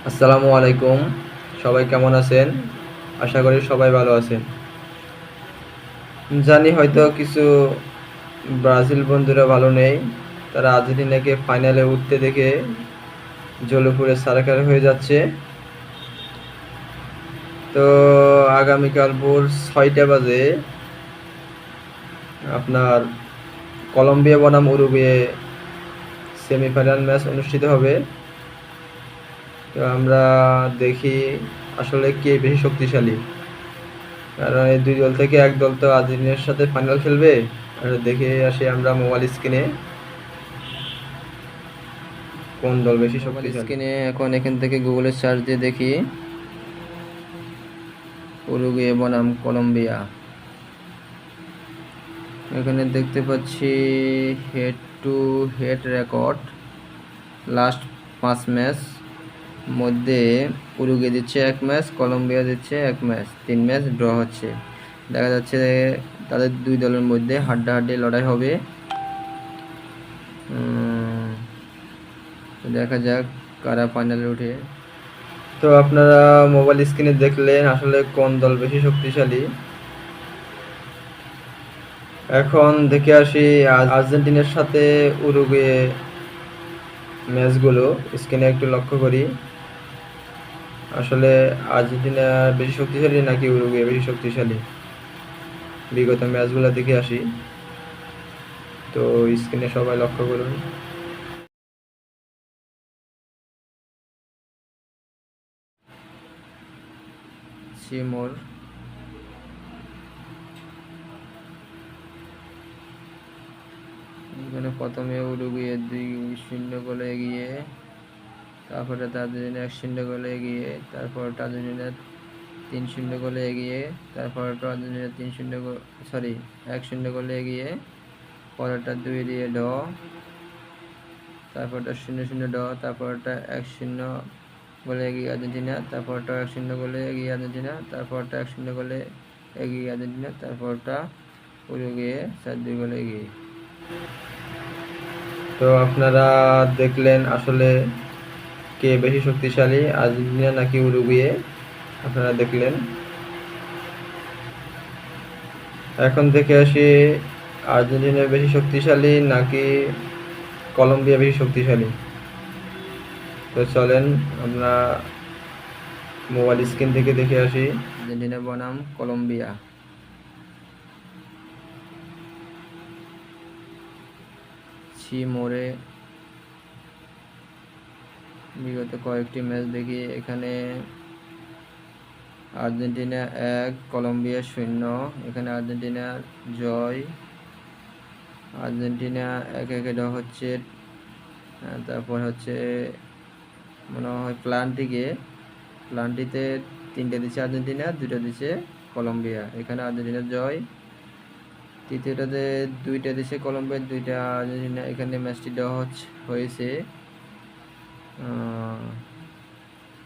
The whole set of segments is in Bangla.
আসসালামু আলাইকুম। সবাই কেমন আছেন? আশা করি সবাই ভালো আছেন। জানি হয়তো কিছু ব্রাজিল বন্ধুরা ভালো নেই। তারা আর্জেন্টিনাকে ফাইনালে উঠতে দেখে জ্বলে পুড়ে ছারখার হয়ে যাচ্ছে। তো আগামীকাল ভোর ৬টা বাজে আপনার কলম্বিয়া বনাম উরুগুয়ে সেমিফাইনাল ম্যাচ অনুষ্ঠিত হবে। তো আমরা দেখি আসলে কে বেশি শক্তিশালী। কারণ এই দুই দল থেকে এক দল তো আর্জেন্টিনার সাথে ফাইনাল খেলবে। আর দেখে আসি আমরা মোবাইল স্ক্রিনে কোন দল বেশি মোবাইল শক্তিশালী। স্ক্রিনে এখন এখান থেকে গুগলে সার্চ দিয়ে দেখি উরুগুয়ে বনাম কলম্বিয়া। এখানে দেখতে পাচ্ছি head to head record last 5 match মধ্যে উরুগুয়ে দিচ্ছে 1 ম্যাচ, কলম্বিয়া দিচ্ছে 1 ম্যাচ, 3 ম্যাচ ড্র হচ্ছে। দেখা যাচ্ছে তাদের দুই দলের মধ্যে হাড্ডাহাড্ডি লড়াই হবে। দেখা যাক কারা ফাইনালে ওঠে। তো আপনারা মোবাইল স্ক্রিনে দেখলেন আসলে কোন দল বেশি শক্তিশালী। এখন দেখে আসি আর্জেন্টিনার সাথে উরুগুয়ে ম্যাচগুলো স্ক্রিনে একটু লক্ষ্য করি। আসলে আর্জেন্টিনা বেশি শক্তিশালী নাকি উরুগুয়ে বেশি শক্তিশালী, বিগত ম্যাচগুলো দেখে আসি। তো স্ক্রিনে সবাই লক্ষ্য করুন। সিমোর এখানে প্রথমে উরুগুয়ে 2-0 গোলে এগিয়ে, তারপরে আর্জেন্টিনা 1-0 গোলে এগিয়ে, তারপর আর্জেন্টিনা 3-0 গোলে এগিয়ে, তারপর আর্জেন্টিনা 1-0 গোলে এগিয়ে, পরেরটা 2 দিয়ে ড, তারপরটা 0-0 ড, তারপরটা 1-0 গোলে এগিয়ে আর্জেন্টিনা, তারপরটা 1-0 গোলে এগিয়ে আর্জেন্টিনা, তারপরটা 1-0 গোলে এগিয়ে আর্জেন্টিনা, তারপরটা উরুগুয়ে 4-2 গোলে এগিয়ে। তো আপনারা দেখলেন আসলে কে বেশি শক্তিশালী, আর্জেন্টিনা নাকি উরুগুয়ে। আপনারা দেখলেন। এখন থেকে আসি আর্জেন্টিনা বেশি শক্তিশালী নাকি কলম্বিয়া বেশি শক্তিশালী। তো চলেন আমরা মোবাইল স্ক্রিন থেকে দেখে আসি। আর্জেন্টিনা বনাম কলম্বিয়া। মোড়ে বিগত কয়েকটি ম্যাচ দেখি, এখানে আর্জেন্টিনা 1 কলম্বিয়া 0। এখানে আর্জেন্টিনার জয়। আর্জেন্টিনা 1-1 ড্র হচ্ছে। তারপর হচ্ছে মনে হয় প্লান্টিতে 3টে দিচ্ছে আর্জেন্টিনা, 2টা দিচ্ছে কলম্বিয়া। এখানে আর্জেন্টিনার জয়। তৃতীয়টাতে 2টা দিচ্ছে কলম্বিয়া, 2টা আর্জেন্টিনা। এখানে ম্যাচটি ড্র হয়েছে।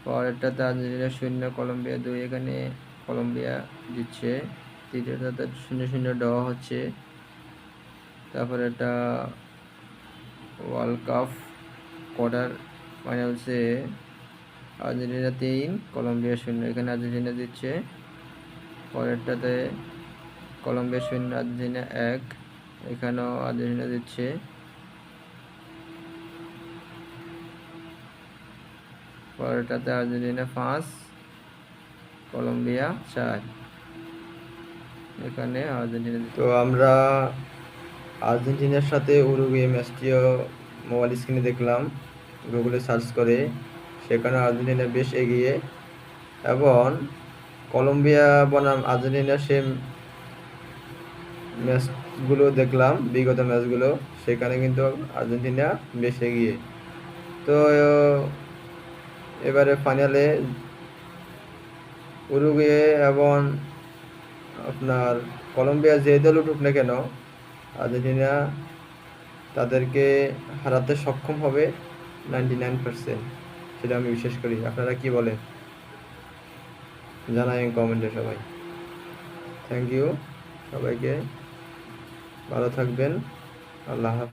পরেরটাতে আর্জেন্টিনা 0 কলম্বিয়া 2, এখানে কলম্বিয়া দিচ্ছে। তৃতীয়টাতে 0-0 ড্র হচ্ছে। তারপর এটা ওয়ার্ল্ড কাপ কোয়ার্টার ফাইনালসে আর্জেন্টিনা 3 কলম্বিয়া 0, এখানে আর্জেন্টিনা দিচ্ছে। পরেরটাতে কলম্বিয়া 0 আর্জেন্টিনা 1, এখানেও আর্জেন্টিনা দিচ্ছে। পরেরটাতে আর্জেন্টিনা 5 কলম্বিয়া 4, এখানে আর্জেন্টিনা তো আমরা আর্জেন্টিনার সাথে উরুগুয়ে ম্যাচটিও মোবাইল স্ক্রিনে দেখলাম গুগলে সার্চ করে। সেখানে আর্জেন্টিনা বেশ এগিয়ে, এবং কলম্বিয়া বনাম আর্জেন্টিনার সে ম্যাচগুলো দেখলাম, বিগত ম্যাচগুলো, সেখানে কিন্তু আর্জেন্টিনা বেশ এগিয়ে। তো এবারে ফাইনালে উরুগুয়ে এবং আপনার কলম্বিয়া যে দল উঠুক না কেন, আর্জেন্টিনা তাদেরকে হারাতে সক্ষম হবে 99%, সেটা আমি বিশ্বাস করি। আপনারা কি বলেন জানাবেন কমেন্টে সবাই। থ্যাংক ইউ সবাইকে, ভালো থাকবেন। আল্লাহ হাফেজ।